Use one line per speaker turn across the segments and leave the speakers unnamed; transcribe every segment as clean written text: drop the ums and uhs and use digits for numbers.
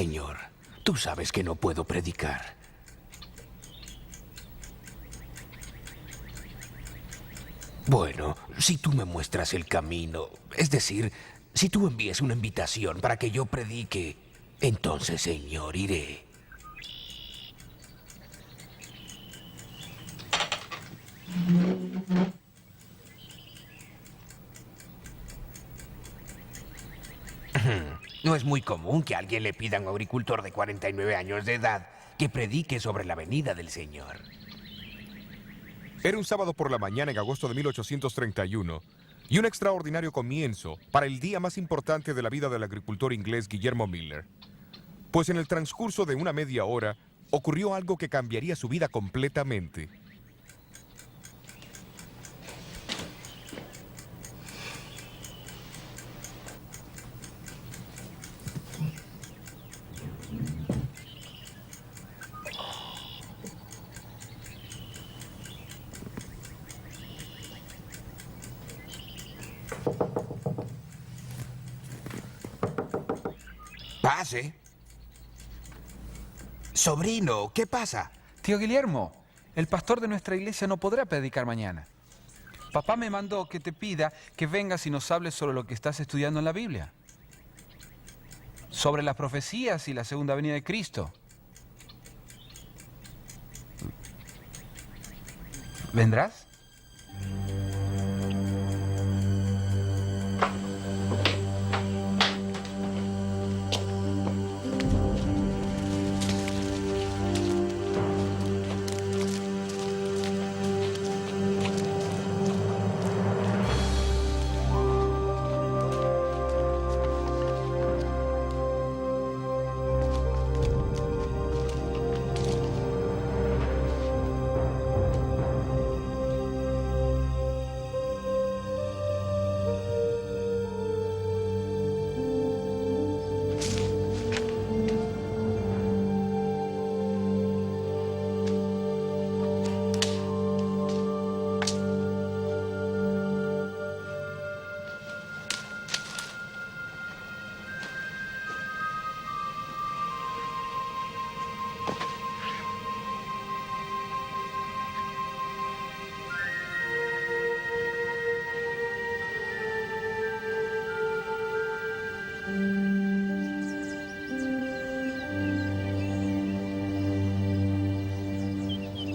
Señor, tú sabes que no puedo predicar. Bueno, si tú me muestras el camino, es decir, si tú envíes una invitación para que yo predique, entonces, Señor, iré. No es muy común que alguien le pida a un agricultor de 49 años de edad que predique sobre la venida del Señor.
Era un sábado por la mañana en agosto de 1831 y un extraordinario comienzo para el día más importante de la vida del agricultor inglés Guillermo Miller. Pues en el transcurso de una media hora ocurrió algo que cambiaría su vida completamente.
Pase. Sobrino, ¿qué pasa?
Tío Guillermo, el pastor de nuestra iglesia no podrá predicar mañana. Papá me mandó que te pida que vengas y nos hables sobre lo que estás estudiando en la Biblia. Sobre las profecías y la segunda venida de Cristo. ¿Vendrás?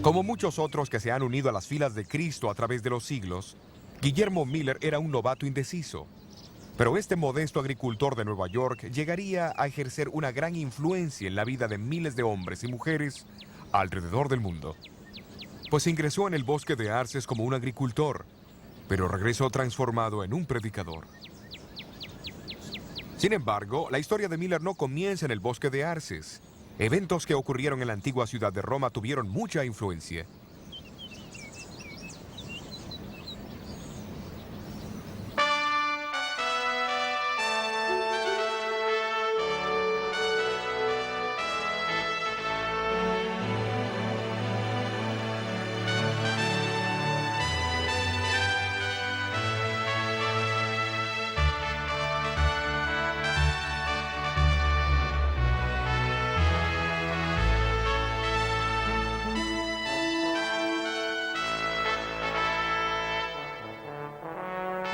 Como muchos otros que se han unido a las filas de Cristo a través de los siglos, Guillermo Miller era un novato indeciso. Pero este modesto agricultor de Nueva York llegaría a ejercer una gran influencia en la vida de miles de hombres y mujeres alrededor del mundo. Pues ingresó en el bosque de Arces como un agricultor, pero regresó transformado en un predicador. Sin embargo, la historia de Miller no comienza en el bosque de Arces. Eventos que ocurrieron en la antigua ciudad de Roma tuvieron mucha influencia.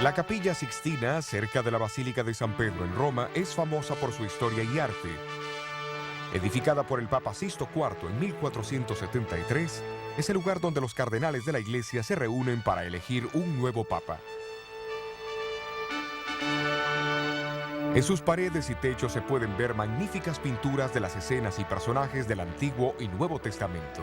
La Capilla Sixtina, cerca de la Basílica de San Pedro en Roma, es famosa por su historia y arte. Edificada por el Papa Sixto IV en 1473, es el lugar donde los cardenales de la Iglesia se reúnen para elegir un nuevo Papa. En sus paredes y techos se pueden ver magníficas pinturas de las escenas y personajes del Antiguo y Nuevo Testamento.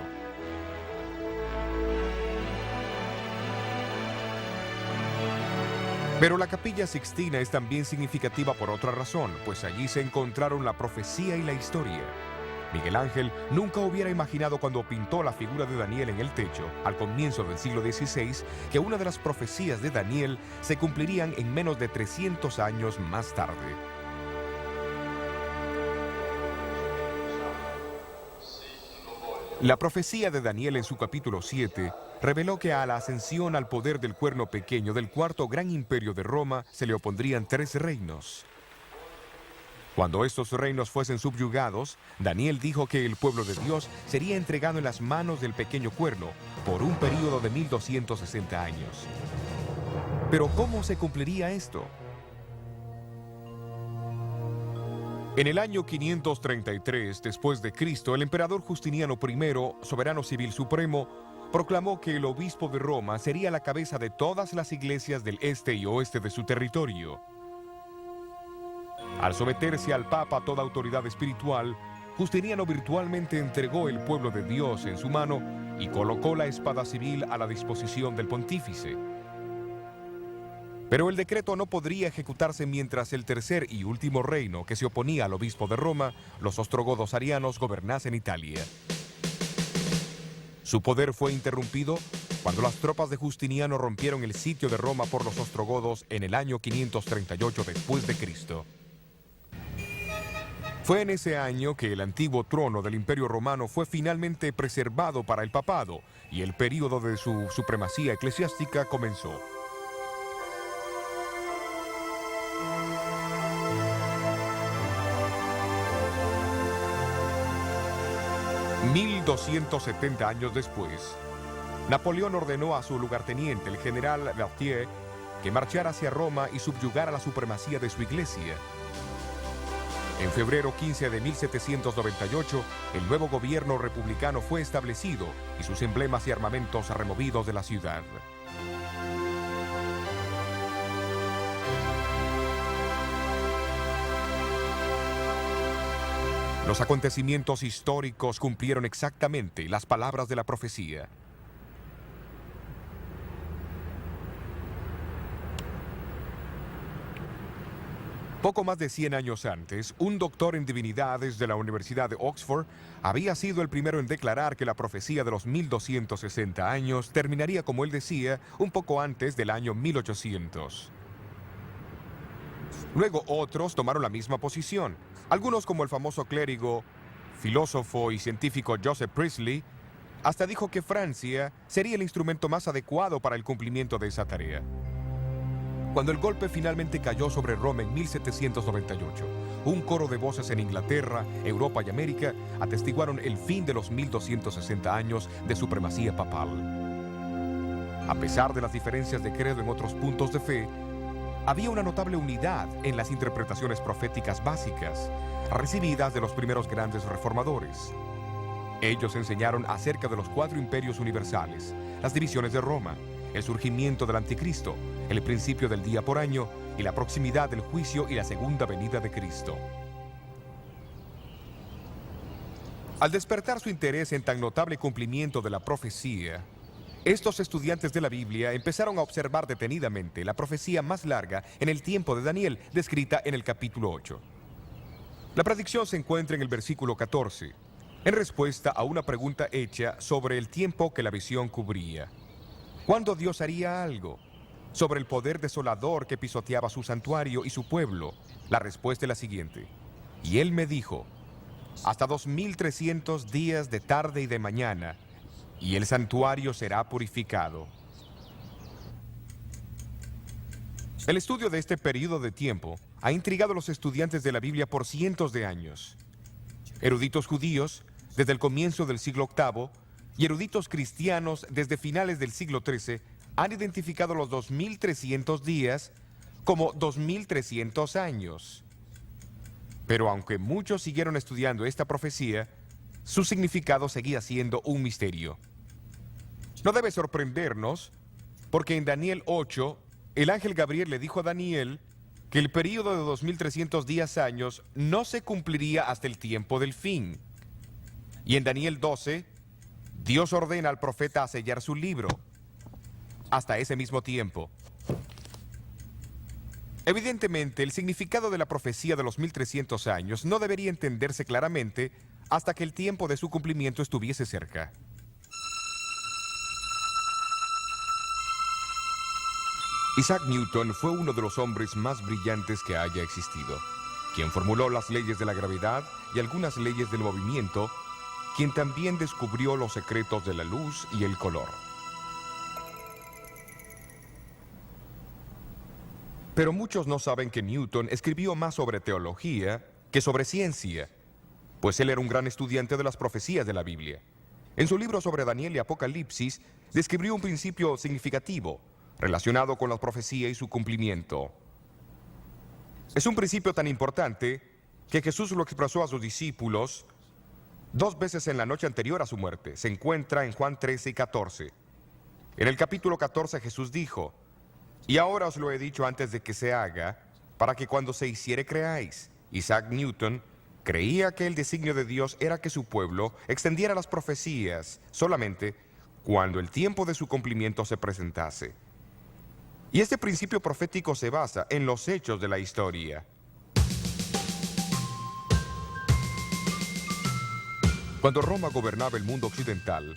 Pero la Capilla Sixtina es también significativa por otra razón, pues allí se encontraron la profecía y la historia. Miguel Ángel nunca hubiera imaginado cuando pintó la figura de Daniel en el techo, al comienzo del siglo XVI, que una de las profecías de Daniel se cumplirían en menos de 300 años más tarde. La profecía de Daniel en su capítulo 7 reveló que a la ascensión al poder del cuerno pequeño del cuarto gran imperio de Roma se le opondrían 3 reinos. Cuando estos reinos fuesen subyugados, Daniel dijo que el pueblo de Dios sería entregado en las manos del pequeño cuerno por un período de 1260 años. Pero ¿cómo se cumpliría esto? En el año 533 después de Cristo, el emperador Justiniano I, soberano civil supremo, proclamó que el obispo de Roma sería la cabeza de todas las iglesias del este y oeste de su territorio. Al someterse al Papa toda autoridad espiritual, Justiniano virtualmente entregó el pueblo de Dios en su mano y colocó la espada civil a la disposición del pontífice. Pero el decreto no podría ejecutarse mientras el tercer y último reino que se oponía al obispo de Roma, los ostrogodos arianos, gobernasen Italia. Su poder fue interrumpido cuando las tropas de Justiniano rompieron el sitio de Roma por los ostrogodos en el año 538 después de Cristo. Fue en ese año que el antiguo trono del Imperio Romano fue finalmente preservado para el papado y el período de su supremacía eclesiástica comenzó. $1270 años después, Napoleón ordenó a su lugarteniente, el general Berthier, que marchara hacia Roma y subyugara la supremacía de su iglesia. En febrero 15 de 1798, el nuevo gobierno republicano fue establecido y sus emblemas y armamentos removidos de la ciudad. Los acontecimientos históricos cumplieron exactamente las palabras de la profecía. Poco más de 100 años antes, un doctor en divinidades de la Universidad de Oxford había sido el primero en declarar que la profecía de los 1260 años terminaría, como él decía, un poco antes del año 1800. Luego otros tomaron la misma posición. Algunos, como el famoso clérigo, filósofo y científico Joseph Priestley, hasta dijo que Francia sería el instrumento más adecuado para el cumplimiento de esa tarea. Cuando el golpe finalmente cayó sobre Roma en 1798, un coro de voces en Inglaterra, Europa y América atestiguaron el fin de los 1260 años de supremacía papal. A pesar de las diferencias de credo en otros puntos de fe, había una notable unidad en las interpretaciones proféticas básicas, recibidas de los primeros grandes reformadores. Ellos enseñaron acerca de los 4 imperios universales, las divisiones de Roma, el surgimiento del anticristo, el principio del día por año y la proximidad del juicio y la segunda venida de Cristo. Al despertar su interés en tan notable cumplimiento de la profecía, estos estudiantes de la Biblia empezaron a observar detenidamente la profecía más larga en el tiempo de Daniel, descrita en el capítulo 8. La predicción se encuentra en el versículo 14, en respuesta a una pregunta hecha sobre el tiempo que la visión cubría. ¿Cuándo Dios haría algo? Sobre el poder desolador que pisoteaba su santuario y su pueblo, la respuesta es la siguiente. Y él me dijo, hasta 2300 días de tarde y de mañana, y el santuario será purificado. El estudio de este periodo de tiempo ha intrigado a los estudiantes de la Biblia por cientos de años. Eruditos judíos, desde el comienzo del siglo VIII, y eruditos cristianos, desde finales del siglo XIII, han identificado los 2300 días como 2300 años. Pero aunque muchos siguieron estudiando esta profecía, su significado seguía siendo un misterio. No debe sorprendernos, porque en Daniel 8, el ángel Gabriel le dijo a Daniel que el período de 2300 días años no se cumpliría hasta el tiempo del fin. Y en Daniel 12, Dios ordena al profeta a sellar su libro hasta ese mismo tiempo. Evidentemente, el significado de la profecía de los 1300 años no debería entenderse claramente hasta que el tiempo de su cumplimiento estuviese cerca. Isaac Newton fue uno de los hombres más brillantes que haya existido, quien formuló las leyes de la gravedad y algunas leyes del movimiento, quien también descubrió los secretos de la luz y el color. Pero muchos no saben que Newton escribió más sobre teología que sobre ciencia, pues él era un gran estudiante de las profecías de la Biblia. En su libro sobre Daniel y Apocalipsis, describió un principio significativo relacionado con la profecía y su cumplimiento. Es un principio tan importante que Jesús lo expresó a sus discípulos 2 veces en la noche anterior a su muerte. Se encuentra en Juan 13 y 14. En el capítulo 14 Jesús dijo: y ahora os lo he dicho antes de que se haga, para que cuando se hiciere creáis. Isaac Newton creía que el designio de Dios era que su pueblo extendiera las profecías solamente cuando el tiempo de su cumplimiento se presentase. Y este principio profético se basa en los hechos de la historia. Cuando Roma gobernaba el mundo occidental,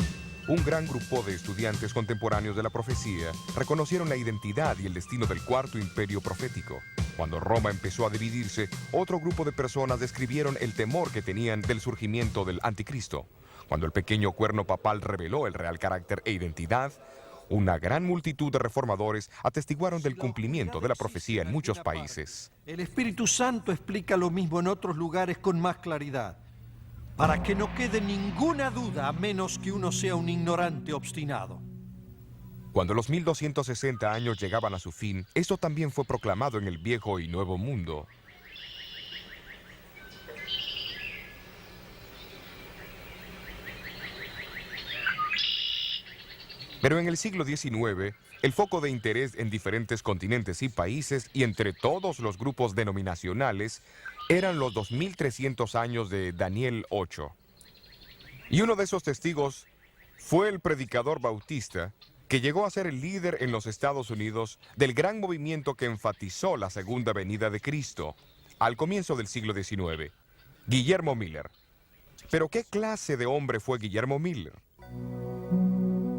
un gran grupo de estudiantes contemporáneos de la profecía reconocieron la identidad y el destino del Cuarto Imperio Profético. Cuando Roma empezó a dividirse, otro grupo de personas describieron el temor que tenían del surgimiento del Anticristo. Cuando el pequeño cuerno papal reveló el real carácter e identidad, una gran multitud de reformadores atestiguaron del cumplimiento de la profecía en muchos países.
El Espíritu Santo explica lo mismo en otros lugares con más claridad, para que no quede ninguna duda a menos que uno sea un ignorante obstinado.
Cuando los 1260 años llegaban a su fin, esto también fue proclamado en el Viejo y Nuevo Mundo. Pero en el siglo XIX, el foco de interés en diferentes continentes y países y entre todos los grupos denominacionales eran los 2300 años de Daniel 8. Y uno de esos testigos fue el predicador bautista que llegó a ser el líder en los Estados Unidos del gran movimiento que enfatizó la segunda venida de Cristo al comienzo del siglo XIX, Guillermo Miller. Pero ¿qué clase de hombre fue Guillermo Miller?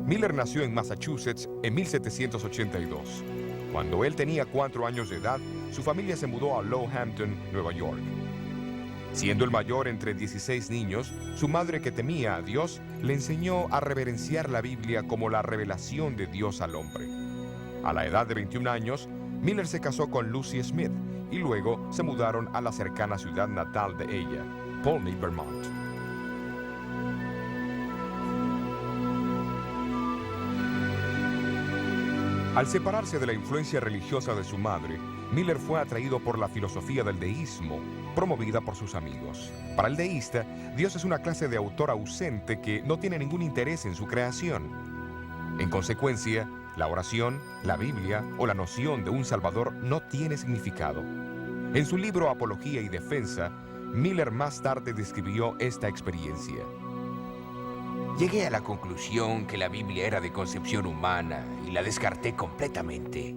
Miller nació en Massachusetts en 1782. Cuando él tenía 4 años de edad, su familia se mudó a Lowhampton, Nueva York. Siendo el mayor entre 16 niños, su madre, que temía a Dios, le enseñó a reverenciar la Biblia como la revelación de Dios al hombre. A la edad de 21 años, Miller se casó con Lucy Smith y luego se mudaron a la cercana ciudad natal de ella, Polney, Vermont. Al separarse de la influencia religiosa de su madre, Miller fue atraído por la filosofía del deísmo, promovida por sus amigos. Para el deísta, Dios es una clase de autor ausente que no tiene ningún interés en su creación. En consecuencia, la oración, la Biblia o la noción de un Salvador no tiene significado. En su libro Apología y Defensa, Miller más tarde describió esta experiencia.
Llegué a la conclusión que la Biblia era de concepción humana y la descarté completamente.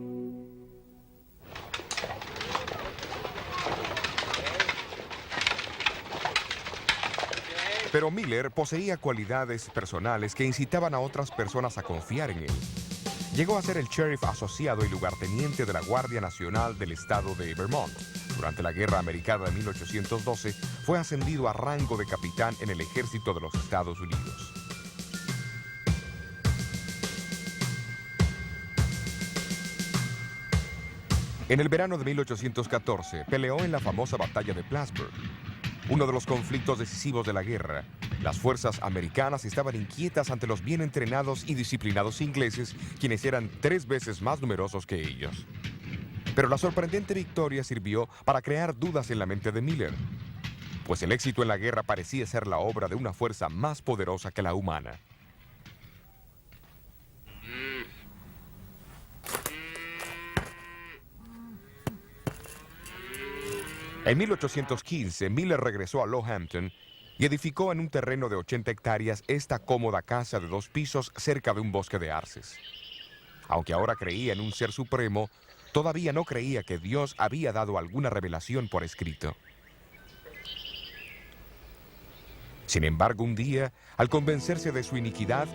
Pero Miller poseía cualidades personales que incitaban a otras personas a confiar en él. Llegó a ser el sheriff asociado y lugarteniente de la Guardia Nacional del estado de Vermont. Durante la Guerra Americana de 1812, fue ascendido a rango de capitán en el ejército de los Estados Unidos. En el verano de 1814, peleó en la famosa batalla de Plattsburgh, uno de los conflictos decisivos de la guerra. Las fuerzas americanas estaban inquietas ante los bien entrenados y disciplinados ingleses, quienes eran 3 veces más numerosos que ellos. Pero la sorprendente victoria sirvió para crear dudas en la mente de Miller, pues el éxito en la guerra parecía ser la obra de una fuerza más poderosa que la humana. En 1815, Miller regresó a Lowhampton y edificó en un terreno de 80 hectáreas esta cómoda casa de 2 pisos cerca de un bosque de arces. Aunque ahora creía en un ser supremo, todavía no creía que Dios había dado alguna revelación por escrito. Sin embargo, un día, al convencerse de su iniquidad,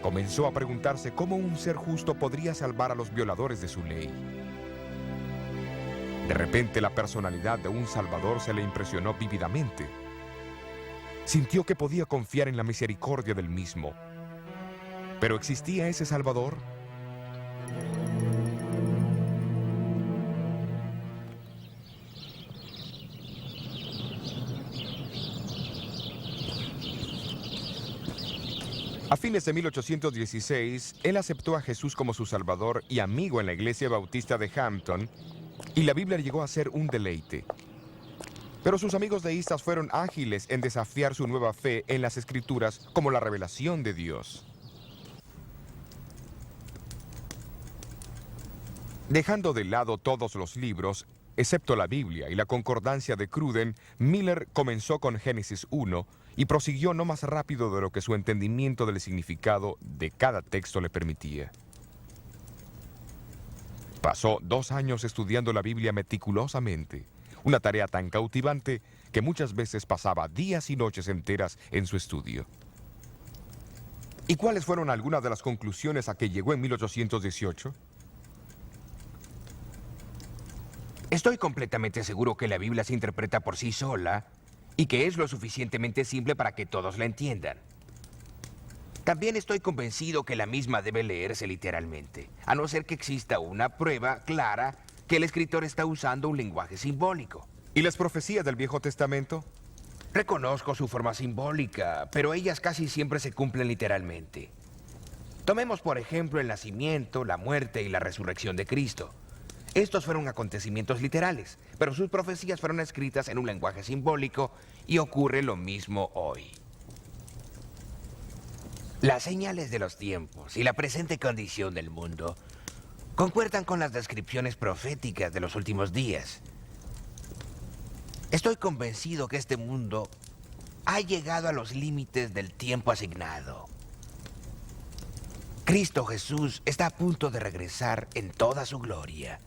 comenzó a preguntarse cómo un ser justo podría salvar a los violadores de su ley. De repente, la personalidad de un Salvador se le impresionó vívidamente. Sintió que podía confiar en la misericordia del mismo. ¿Pero existía ese Salvador? A fines de 1816, él aceptó a Jesús como su Salvador y amigo en la Iglesia Bautista de Hampton, y la Biblia llegó a ser un deleite. Pero sus amigos deístas fueron ágiles en desafiar su nueva fe en las Escrituras como la revelación de Dios. Dejando de lado todos los libros, excepto la Biblia y la concordancia de Cruden, Miller comenzó con Génesis 1 y prosiguió no más rápido de lo que su entendimiento del significado de cada texto le permitía. Pasó 2 años estudiando la Biblia meticulosamente, una tarea tan cautivante que muchas veces pasaba días y noches enteras en su estudio. ¿Y cuáles fueron algunas de las conclusiones a que llegó en 1818?
Estoy completamente seguro que la Biblia se interpreta por sí sola y que es lo suficientemente simple para que todos la entiendan. También estoy convencido que la misma debe leerse literalmente, a no ser que exista una prueba clara que el escritor está usando un lenguaje simbólico.
¿Y las profecías del Viejo Testamento?
Reconozco su forma simbólica, pero ellas casi siempre se cumplen literalmente. Tomemos, por ejemplo, el nacimiento, la muerte y la resurrección de Cristo. Estos fueron acontecimientos literales, pero sus profecías fueron escritas en un lenguaje simbólico y ocurre lo mismo hoy. Las señales de los tiempos y la presente condición del mundo concuerdan con las descripciones proféticas de los últimos días. Estoy convencido que este mundo ha llegado a los límites del tiempo asignado. Cristo Jesús está a punto de regresar en toda su gloria.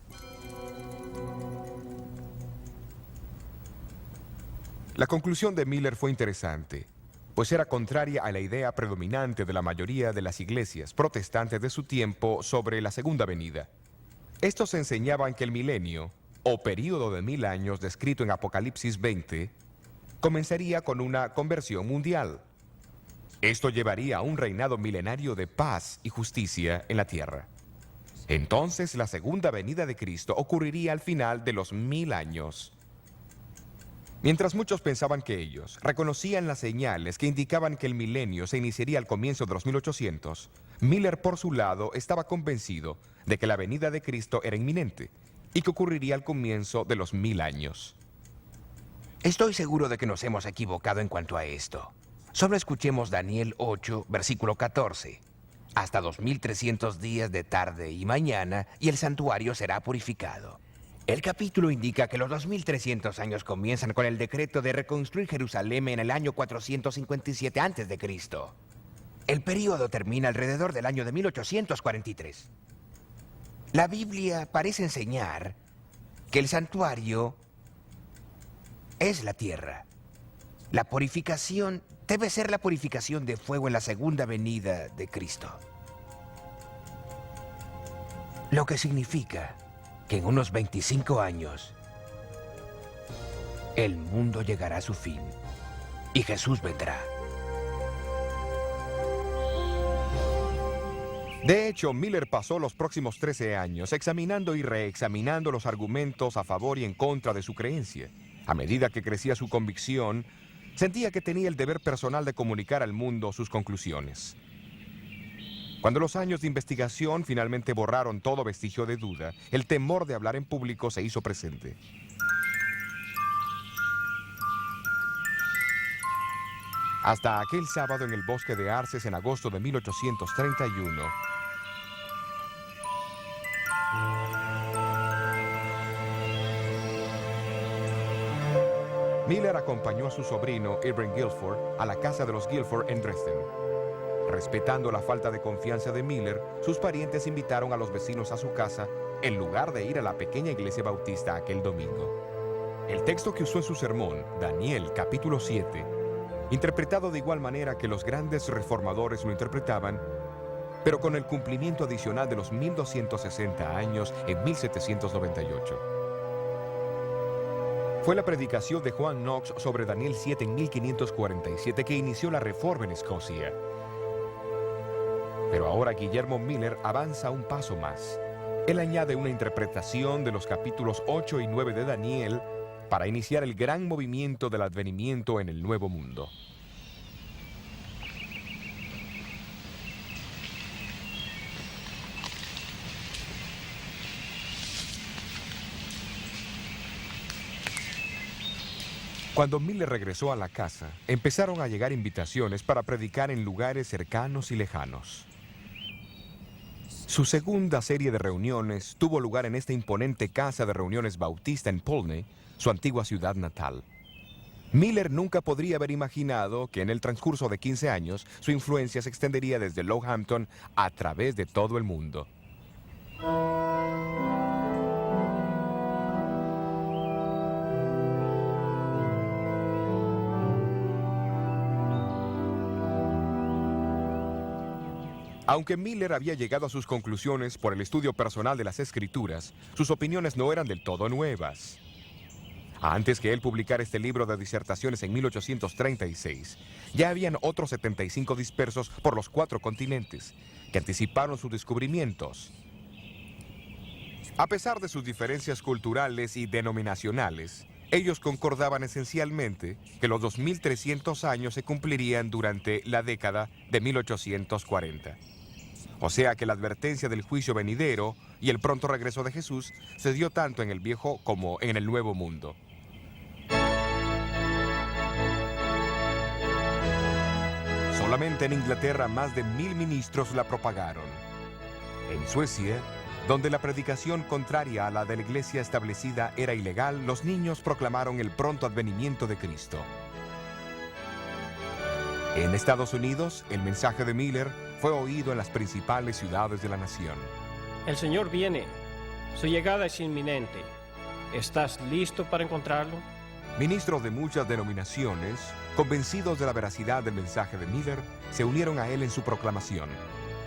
La conclusión de Miller fue interesante, pues era contraria a la idea predominante de la mayoría de las iglesias protestantes de su tiempo sobre la segunda venida. Estos enseñaban que el milenio, o período de 1000 años descrito en Apocalipsis 20, comenzaría con una conversión mundial. Esto llevaría a un reinado milenario de paz y justicia en la tierra. Entonces la segunda venida de Cristo ocurriría al final de los 1000 años. Mientras muchos pensaban que ellos reconocían las señales que indicaban que el milenio se iniciaría al comienzo de los 1800, Miller por su lado estaba convencido de que la venida de Cristo era inminente y que ocurriría al comienzo de los 1000 años.
Estoy seguro de que nos hemos equivocado en cuanto a esto. Solo escuchemos Daniel 8, versículo 14. Hasta 2300 días de tarde y mañana, y el santuario será purificado. El capítulo indica que los 2300 años comienzan con el decreto de reconstruir Jerusalén en el año 457 a.C. El período termina alrededor del año de 1843. La Biblia parece enseñar que el santuario es la tierra. La purificación debe ser la purificación de fuego en la segunda venida de Cristo. Lo que significa que en unos 25 años el mundo llegará a su fin y Jesús vendrá.
De hecho, Miller pasó los próximos 13 años examinando y reexaminando los argumentos a favor y en contra de su creencia. A medida que crecía su convicción, sentía que tenía el deber personal de comunicar al mundo sus conclusiones. Cuando los años de investigación finalmente borraron todo vestigio de duda, el temor de hablar en público se hizo presente. Hasta aquel sábado en el bosque de Arces en agosto de 1831, Miller acompañó a su sobrino, Irving Guilford, a la casa de los Guilford en Dresden. Respetando la falta de confianza de Miller, sus parientes invitaron a los vecinos a su casa en lugar de ir a la pequeña iglesia bautista aquel domingo. El texto que usó en su sermón, Daniel capítulo 7, interpretado de igual manera que los grandes reformadores lo interpretaban, pero con el cumplimiento adicional de los 1260 años en 1798. Fue la predicación de Juan Knox sobre Daniel 7 en 1547 que inició la reforma en Escocia. Pero ahora Guillermo Miller avanza un paso más. Él añade una interpretación de los capítulos 8 y 9 de Daniel para iniciar el gran movimiento del advenimiento en el Nuevo Mundo. Cuando Miller regresó a la casa, empezaron a llegar invitaciones para predicar en lugares cercanos y lejanos. Su segunda serie de reuniones tuvo lugar en esta imponente casa de reuniones bautista en Pulney, su antigua ciudad natal. Miller nunca podría haber imaginado que en el transcurso de 15 años su influencia se extendería desde Lowhampton a través de todo el mundo. Aunque Miller había llegado a sus conclusiones por el estudio personal de las Escrituras, sus opiniones no eran del todo nuevas. Antes que él publicara este libro de disertaciones en 1836, ya habían otros 75 dispersos por los 4 continentes, que anticiparon sus descubrimientos. A pesar de sus diferencias culturales y denominacionales, ellos concordaban esencialmente que los 2300 años se cumplirían durante la década de 1840. O sea que la advertencia del juicio venidero y el pronto regreso de Jesús se dio tanto en el viejo como en el nuevo mundo. Solamente en Inglaterra más de 1000 ministros la propagaron. En Suecia, donde la predicación contraria a la de la iglesia establecida era ilegal, los niños proclamaron el pronto advenimiento de Cristo. En Estados Unidos, el mensaje de Miller fue oído en las principales ciudades de la nación.
El Señor viene. Su llegada es inminente. ¿Estás listo para encontrarlo?
Ministros de muchas denominaciones, convencidos de la veracidad del mensaje de Miller, se unieron a él en su proclamación.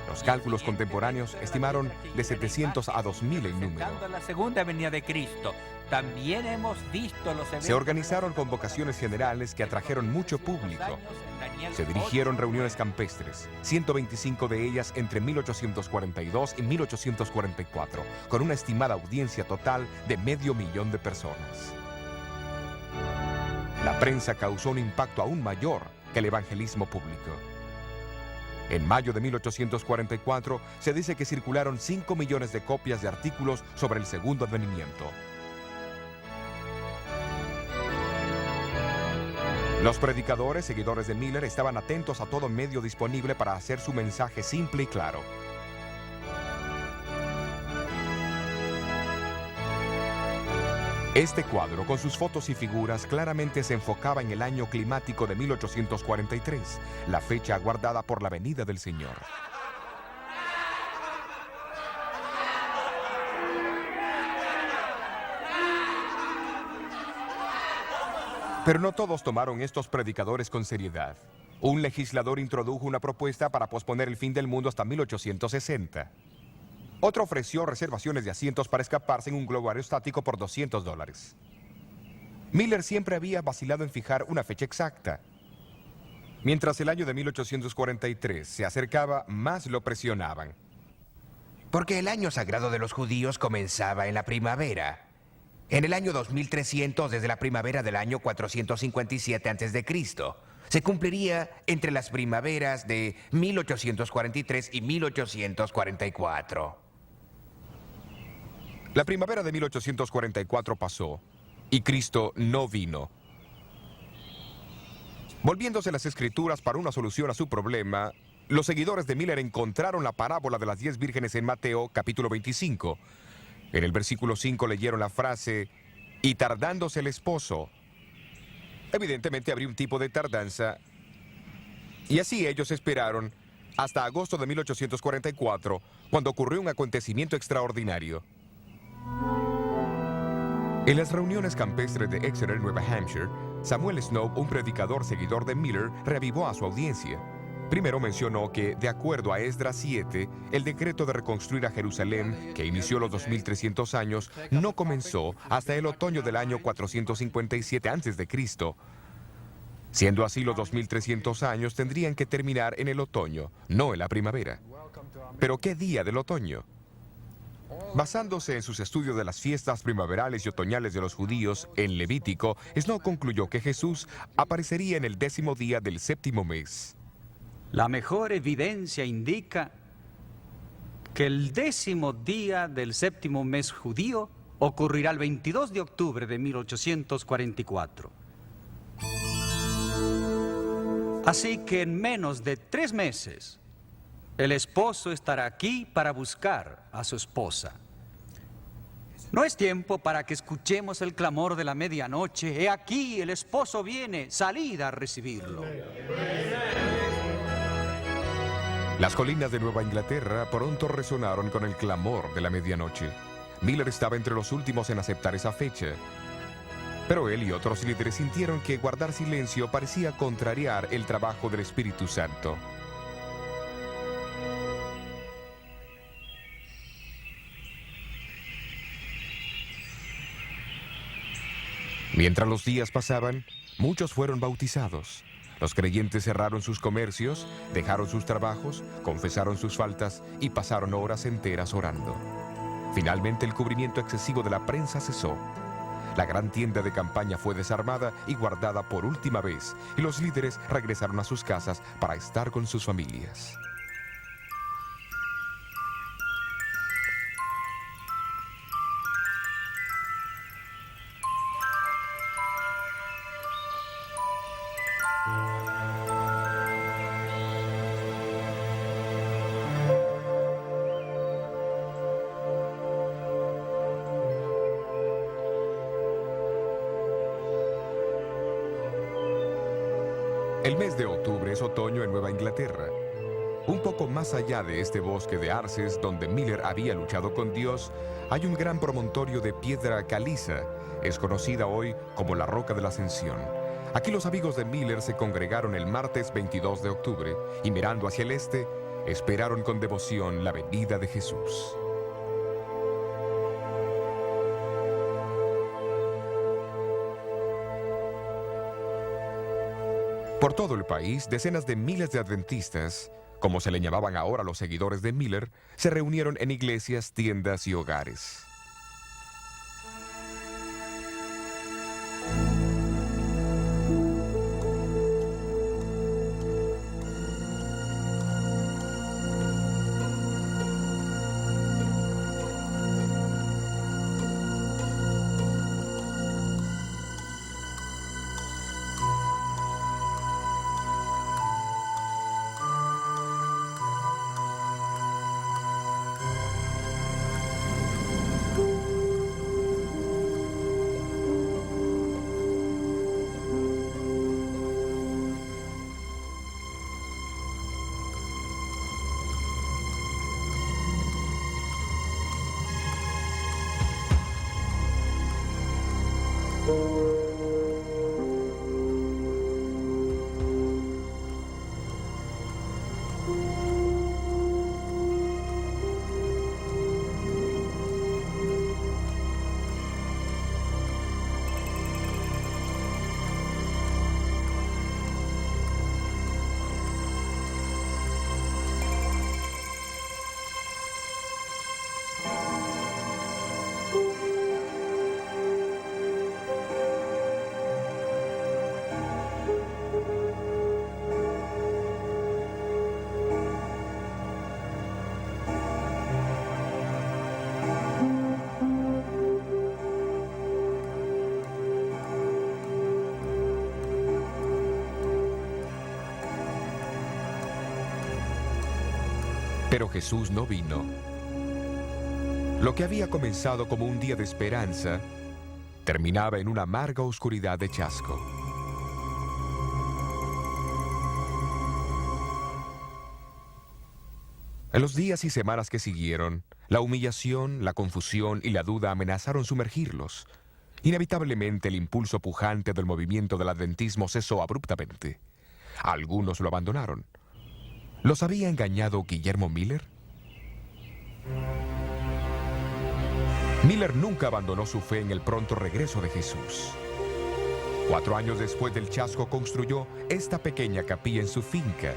Los cálculos contemporáneos estimaron de 700 a 2000 en número.
La segunda venida de Cristo. También hemos visto los eventos.
Se organizaron convocaciones generales que atrajeron mucho público. Se dirigieron reuniones campestres, 125 de ellas entre 1842 y 1844, con una estimada audiencia total de 500,000 de personas. La prensa causó un impacto aún mayor que el evangelismo público. En mayo de 1844 se dice que circularon 5 millones de copias de artículos sobre el segundo advenimiento. Los predicadores, seguidores de Miller, estaban atentos a todo medio disponible para hacer su mensaje simple y claro. Este cuadro, con sus fotos y figuras, claramente se enfocaba en el año climático de 1843, la fecha aguardada por la venida del Señor. Pero no todos tomaron estos predicadores con seriedad. Un legislador introdujo una propuesta para posponer el fin del mundo hasta 1860. Otro ofreció reservaciones de asientos para escaparse en un globo aerostático por $200. Miller siempre había vacilado en fijar una fecha exacta. Mientras el año de 1843 se acercaba, más lo presionaban.
Porque el año sagrado de los judíos comenzaba en la primavera. En el año 2300, desde la primavera del año 457 a.C., se cumpliría entre las primaveras de 1843 y 1844.
La primavera de 1844 pasó y Cristo no vino. Volviéndose las Escrituras para una solución a su problema, los seguidores de Miller encontraron la parábola de las 10 vírgenes en Mateo, capítulo 25. En el versículo 5 leyeron la frase, y tardándose el esposo. Evidentemente habría un tipo de tardanza, y así ellos esperaron hasta agosto de 1844, cuando ocurrió un acontecimiento extraordinario. En las reuniones campestres de Exeter, Nueva Hampshire, Samuel Snow, un predicador seguidor de Miller, reavivó a su audiencia. Primero mencionó que, de acuerdo a Esdras 7, el decreto de reconstruir a Jerusalén, que inició los 2300 años, no comenzó hasta el otoño del año 457 a.C. Siendo así, los 2300 años tendrían que terminar en el otoño, no en la primavera. ¿Pero qué día del otoño? Basándose en sus estudios de las fiestas primaverales y otoñales de los judíos en Levítico, Snow concluyó que Jesús aparecería en el 10º día del 7º mes.
La mejor evidencia indica que el 10º día del 7º mes judío ocurrirá el 22 de octubre de 1844. Así que en menos de 3 meses, el esposo estará aquí para buscar a su esposa. No es tiempo para que escuchemos el clamor de la medianoche. He aquí, el esposo viene, salid a recibirlo.
Las colinas de Nueva Inglaterra pronto resonaron con el clamor de la medianoche. Miller estaba entre los últimos en aceptar esa fecha. Pero él y otros líderes sintieron que guardar silencio parecía contrariar el trabajo del Espíritu Santo. Mientras los días pasaban, muchos fueron bautizados. Los creyentes cerraron sus comercios, dejaron sus trabajos, confesaron sus faltas y pasaron horas enteras orando. Finalmente el cubrimiento excesivo de la prensa cesó. La gran tienda de campaña fue desarmada y guardada por última vez, y los líderes regresaron a sus casas para estar con sus familias. El mes de octubre es otoño en Nueva Inglaterra. Un poco más allá de este bosque de arces donde Miller había luchado con Dios, hay un gran promontorio de piedra caliza. Es conocida hoy como la Roca de la Ascensión. Aquí los amigos de Miller se congregaron el martes 22 de octubre y mirando hacia el este, esperaron con devoción la venida de Jesús. Por todo el país, decenas de miles de adventistas, como se le llamaban ahora los seguidores de Miller, se reunieron en iglesias, tiendas y hogares. Pero Jesús no vino. Lo que había comenzado como un día de esperanza, terminaba en una amarga oscuridad de chasco. En los días y semanas que siguieron, la humillación, la confusión y la duda amenazaron sumergirlos. Inevitablemente el impulso pujante del movimiento del adventismo cesó abruptamente. Algunos lo abandonaron. ¿Los había engañado Guillermo Miller? Miller nunca abandonó su fe en el pronto regreso de Jesús. 4 años después del chasco construyó esta pequeña capilla en su finca,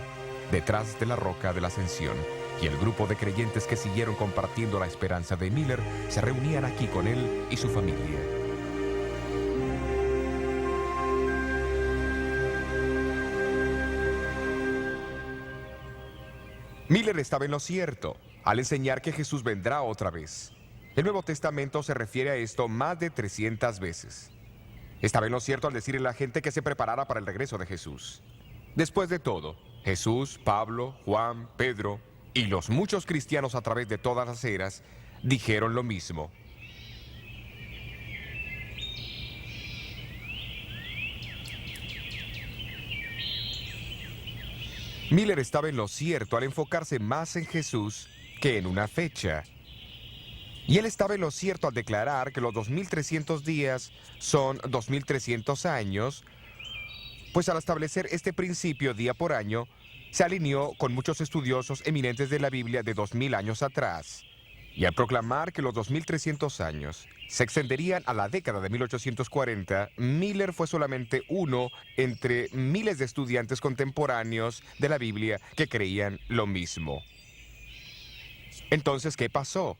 detrás de la Roca de la Ascensión, y el grupo de creyentes que siguieron compartiendo la esperanza de Miller se reunían aquí con él y su familia. Miller estaba en lo cierto al enseñar que Jesús vendrá otra vez. El Nuevo Testamento se refiere a esto más de 300 veces. Estaba en lo cierto al decirle a la gente que se preparara para el regreso de Jesús. Después de todo, Jesús, Pablo, Juan, Pedro y los muchos cristianos a través de todas las eras dijeron lo mismo. Miller estaba en lo cierto al enfocarse más en Jesús que en una fecha. Y él estaba en lo cierto al declarar que los 2300 días son 2300 años, pues al establecer este principio día por año, se alineó con muchos estudiosos eminentes de la Biblia de 2000 años atrás. Y al proclamar que los 2300 años se extenderían a la década de 1840, Miller fue solamente uno entre miles de estudiantes contemporáneos de la Biblia que creían lo mismo. Entonces, ¿qué pasó?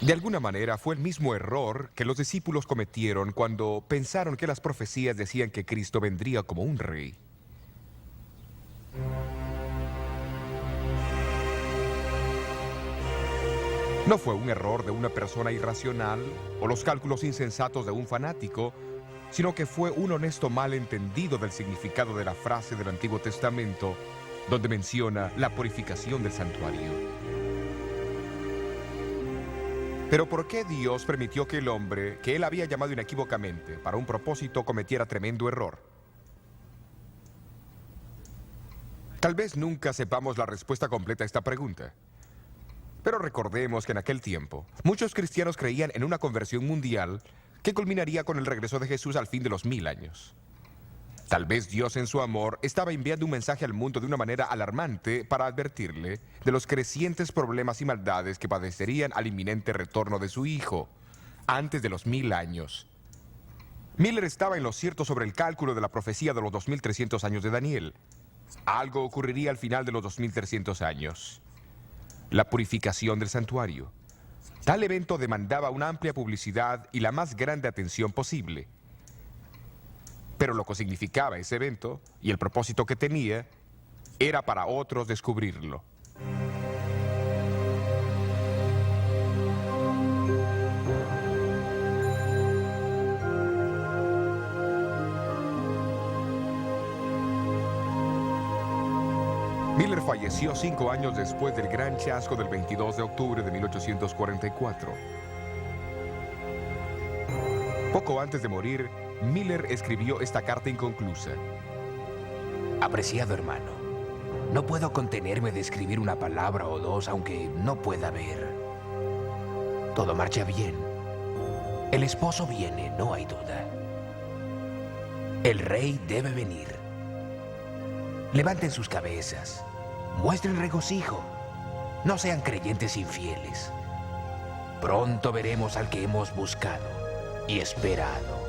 De alguna manera fue el mismo error que los discípulos cometieron cuando pensaron que las profecías decían que Cristo vendría como un rey. No fue un error de una persona irracional o los cálculos insensatos de un fanático, sino que fue un honesto malentendido del significado de la frase del Antiguo Testamento, donde menciona la purificación del santuario. Pero ¿por qué Dios permitió que el hombre, que él había llamado inequívocamente para un propósito, cometiera tremendo error? Tal vez nunca sepamos la respuesta completa a esta pregunta. Pero recordemos que en aquel tiempo, muchos cristianos creían en una conversión mundial que culminaría con el regreso de Jesús al fin de los 1000 años. Tal vez Dios en su amor estaba enviando un mensaje al mundo de una manera alarmante para advertirle de los crecientes problemas y maldades que padecerían al inminente retorno de su Hijo, antes de los 1000 años. Miller estaba en lo cierto sobre el cálculo de la profecía de los 2300 años de Daniel. Algo ocurriría al final de los 2300 años. La purificación del santuario. Tal evento demandaba una amplia publicidad y la más grande atención posible. Pero lo que significaba ese evento y el propósito que tenía era para otros descubrirlo. Miller falleció 5 años después del gran chasco del 22 de octubre de 1844. Poco antes de morir, Miller escribió esta carta inconclusa.
Apreciado hermano, no puedo contenerme de escribir una palabra o dos aunque no pueda ver. Todo marcha bien. El esposo viene, no hay duda. El rey debe venir. Levanten sus cabezas. Muestren regocijo. No sean creyentes infieles. Pronto veremos al que hemos buscado y esperado.